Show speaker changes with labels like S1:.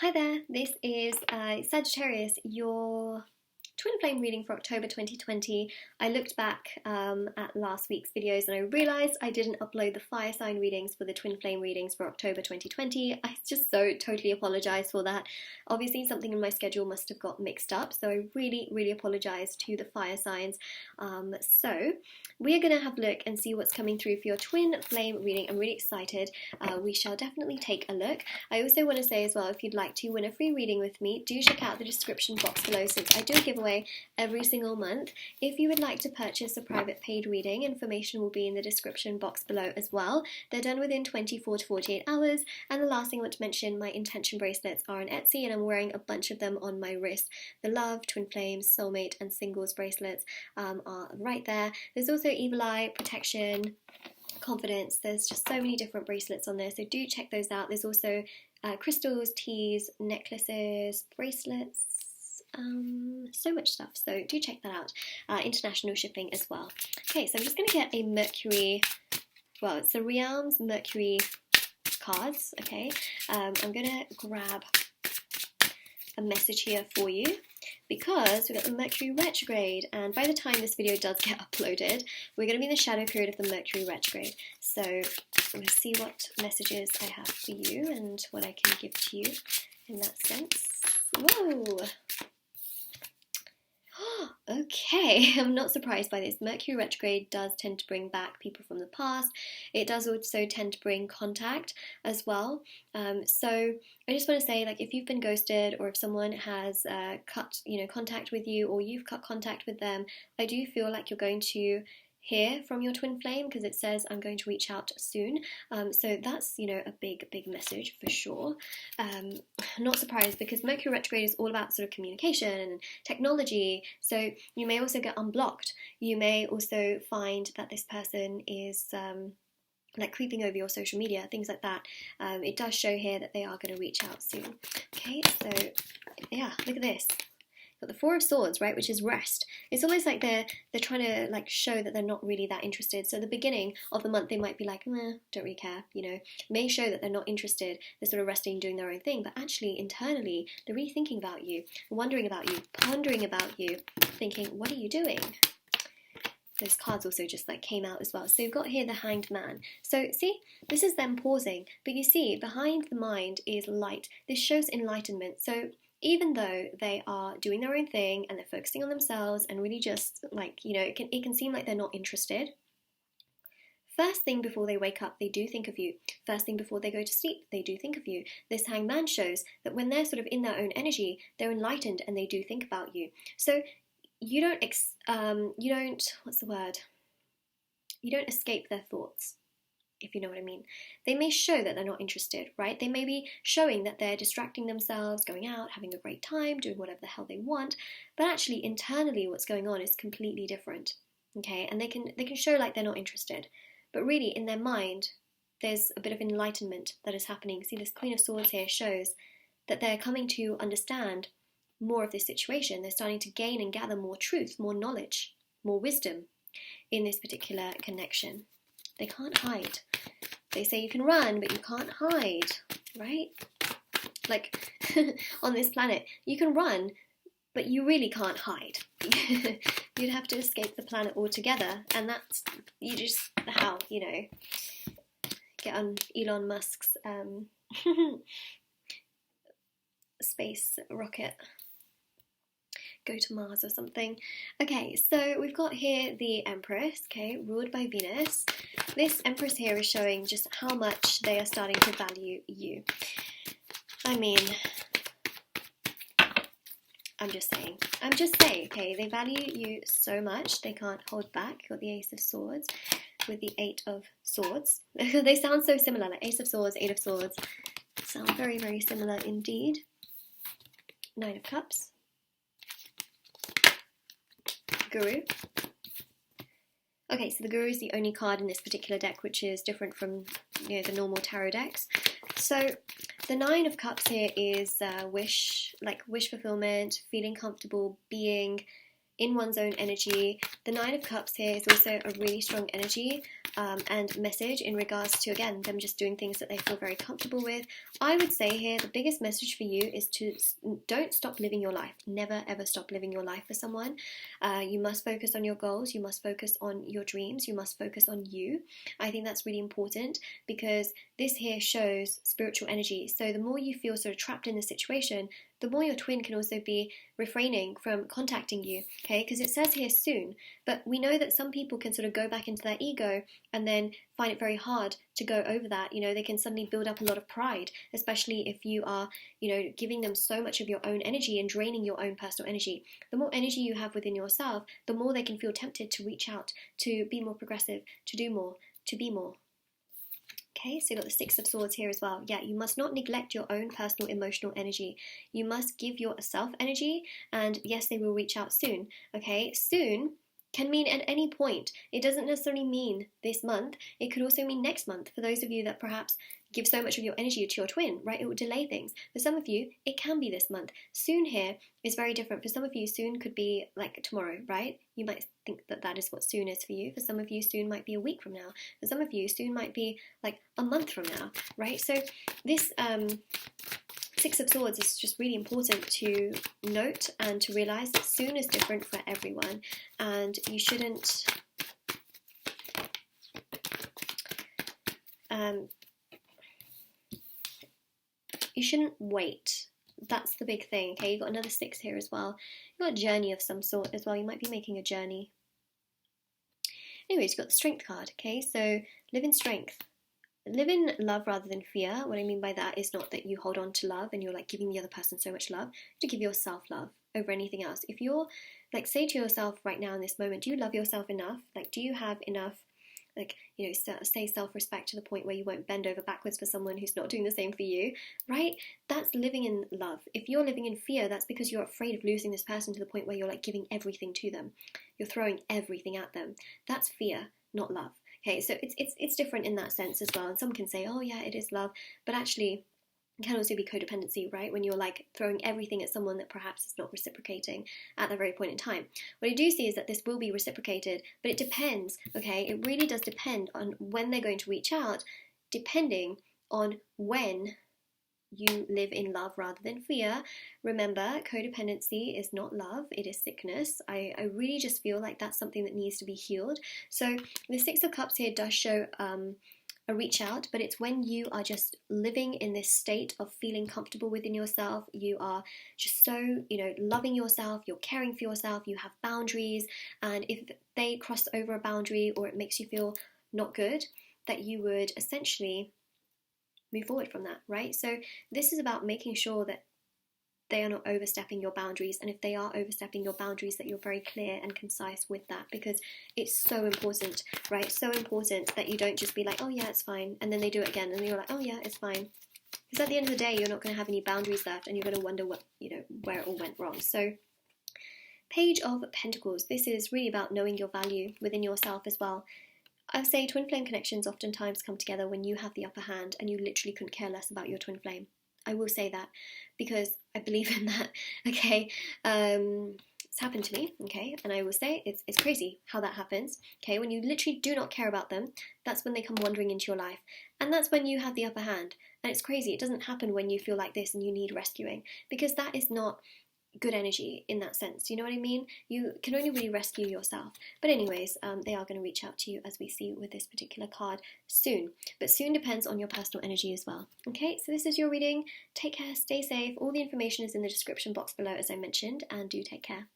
S1: Hi there, this is Sagittarius, your twin flame reading for October 2020. I looked back at last week's videos and I realised I didn't upload the fire sign readings for the twin flame readings for October 2020. I just so totally apologise for that. Obviously something in my schedule must have got mixed up, so I really apologise to the fire signs. So we're going to have a look and see what's coming through for your twin flame reading. I'm really excited. We shall definitely take a look. I also want to say as well, if you'd like to win a free reading with me, do check out the description box below, since I do a giveaway every single month. If you would like to purchase a private paid reading, information will be in the description box below as well. They're done within 24 to 48 hours. And the last thing I want to mention, my intention bracelets are on Etsy and I'm wearing a bunch of them on my wrist. The Love, Twin Flames, Soulmate and Singles bracelets are right there. There's also Evil Eye, Protection, Confidence. There's just so many different bracelets on there, so do check those out. There's also crystals, teas, necklaces, bracelets, so much stuff, so do check that out. International shipping as well. Okay, so I'm just going to get a Mercury, well, it's the Realms Mercury cards. Okay, I'm going to grab a message here for you, because we've got the Mercury retrograde, and by the time this video does get uploaded, we're going to be in the shadow period of the Mercury retrograde. So I'm going to see what messages I have for you and what I can give to you in that sense. Whoa! Okay, I'm not surprised by this. Mercury retrograde does tend to bring back people from the past. It does also tend to bring contact as well. So I just want to say, like, if you've been ghosted or if someone has cut, contact with you, or you've cut contact with them, I do feel like you're going to hear from your twin flame, because it says I'm going to reach out soon. So that's, a big message for sure. Not surprised, because Mercury retrograde is all about sort of communication and technology. So you may also get unblocked. You may also find that this person is like creeping over your social media, things like that. It does show here that they are going to reach out soon. Okay, so yeah, look at this. Got the Four of Swords, right, which is rest. It's almost like they're trying to like show that they're not really that interested. So the beginning of the month they might be like, meh, don't really care, may show that they're not interested. They're sort of resting, doing their own thing, but actually internally they're really thinking about you, wondering about you, pondering about you, thinking, what are you doing? Those cards also just like came out as well. So you've got here the Hanged Man. So see, this is them pausing, but you see behind the mind is light. This shows enlightenment. So even though they are doing their own thing and they're focusing on themselves and really just like, it can seem like they're not interested. First thing before they wake up, they do think of you. First thing before they go to sleep, they do think of you. This Hanged Man shows that when they're sort of in their own energy, they're enlightened and they do think about you. So you don't escape their thoughts, if you know what I mean. They may show that they're not interested, right? They may be showing that they're distracting themselves, going out, having a great time, doing whatever the hell they want, but actually internally what's going on is completely different, okay? And they can show like they're not interested, but really in their mind there's a bit of enlightenment that is happening. See, this Queen of Swords here shows that they're coming to understand more of this situation. They're starting to gain and gather more truth, more knowledge, more wisdom in this particular connection. They can't hide. They say you can run, but you can't hide, right? Like, on this planet, you can run, but you really can't hide. You'd have to escape the planet altogether, and that's, get on Elon Musk's space rocket. Go to Mars or something. Okay, so we've got here the Empress, okay, ruled by Venus. This Empress here is showing just how much they are starting to value you. I mean, I'm just saying, okay, they value you so much, they can't hold back. You've got the Ace of Swords with the Eight of Swords. They sound so similar, like Ace of Swords, Eight of Swords. Sound very similar indeed. Nine of Cups. Guru. Okay, so the Guru is the only card in this particular deck which is different from the normal tarot decks. So the Nine of Cups here is wish fulfillment, feeling comfortable, being in one's own energy. The Nine of Cups here is also a really strong energy and message in regards to, again, them just doing things that they feel very comfortable with. I would say here the biggest message for you is to don't stop living your life. Never ever stop living your life for someone. You must focus on your goals. You must focus on your dreams. You must focus on you. I think that's really important because this here shows spiritual energy. So the more you feel sort of trapped in the situation, the more your twin can also be refraining from contacting you, okay? Because it says here soon, but we know that some people can sort of go back into their ego and then find it very hard to go over that. You know, they can suddenly build up a lot of pride, especially if you are, you know, giving them so much of your own energy and draining your own personal energy. The more energy you have within yourself, the more they can feel tempted to reach out, to be more progressive, to do more, to be more. Okay, so you've got the Six of Swords here as well. Yeah, you must not neglect your own personal emotional energy. You must give yourself energy, and yes, they will reach out soon. Okay, soon can mean at any point. It doesn't necessarily mean this month. It could also mean next month. For those of you that perhaps give so much of your energy to your twin, right, it will delay things. For some of you, it can be this month. Soon here is very different. For some of you, soon could be like tomorrow, right? You might think that that is what soon is for you. For some of you, soon might be a week from now. For some of you, soon might be like a month from now, right? So this Six of Swords is just really important to note and to realize that soon is different for everyone, and you shouldn't wait. That's the big thing, okay? You've got another Six here as well. You've got a journey of some sort as well. You might be making a journey. Anyways, you've got the Strength card, okay? So live in strength. Live in love rather than fear. What I mean by that is not that you hold on to love and you're like giving the other person so much love. To give yourself love over anything else. If you're like, say to yourself right now in this moment, do you love yourself enough? Like, do you have enough, like, you know, say self-respect to the point where you won't bend over backwards for someone who's not doing the same for you, right? That's living in love. If you're living in fear, that's because you're afraid of losing this person to the point where you're like giving everything to them. You're throwing everything at them. That's fear, not love. Okay, so it's different in that sense as well. And some can say, oh yeah, it is love, but actually it can also be codependency, right? When you're like throwing everything at someone that perhaps is not reciprocating at that very point in time. What I do see is that this will be reciprocated, but it depends, okay? It really does depend on when they're going to reach out, depending on when you live in love rather than fear. Remember, codependency is not love, it is sickness. I really just feel like that's something that needs to be healed. So the Six of Cups here does show a reach out, but it's when you are just living in this state of feeling comfortable within yourself. You are just so, you know, loving yourself, you're caring for yourself, you have boundaries, and if they cross over a boundary or it makes you feel not good, that you would essentially move forward from that, right? So this is about making sure that they are not overstepping your boundaries, and if they are overstepping your boundaries, that you're very clear and concise with that, because it's so important, right? So important that you don't just be like, oh yeah, it's fine, and then they do it again, and you're like, oh yeah, it's fine. Because at the end of the day, you're not going to have any boundaries left, and you're going to wonder what, you know, where it all went wrong. So Page of Pentacles. This is really about knowing your value within yourself as well. I would say twin flame connections oftentimes come together when you have the upper hand and you literally couldn't care less about your twin flame. I will say that because I believe in that, okay? It's happened to me, okay? And I will say it's crazy how that happens, okay? When you literally do not care about them, that's when they come wandering into your life. And that's when you have the upper hand. And it's crazy. It doesn't happen when you feel like this and you need rescuing, because that is not good energy in that sense. You know what I mean? You can only really rescue yourself. But anyways, they are going to reach out to you, as we see with this particular card, soon. But soon depends on your personal energy as well. Okay, so this is your reading. Take care, stay safe. All the information is in the description box below, as I mentioned, and do take care.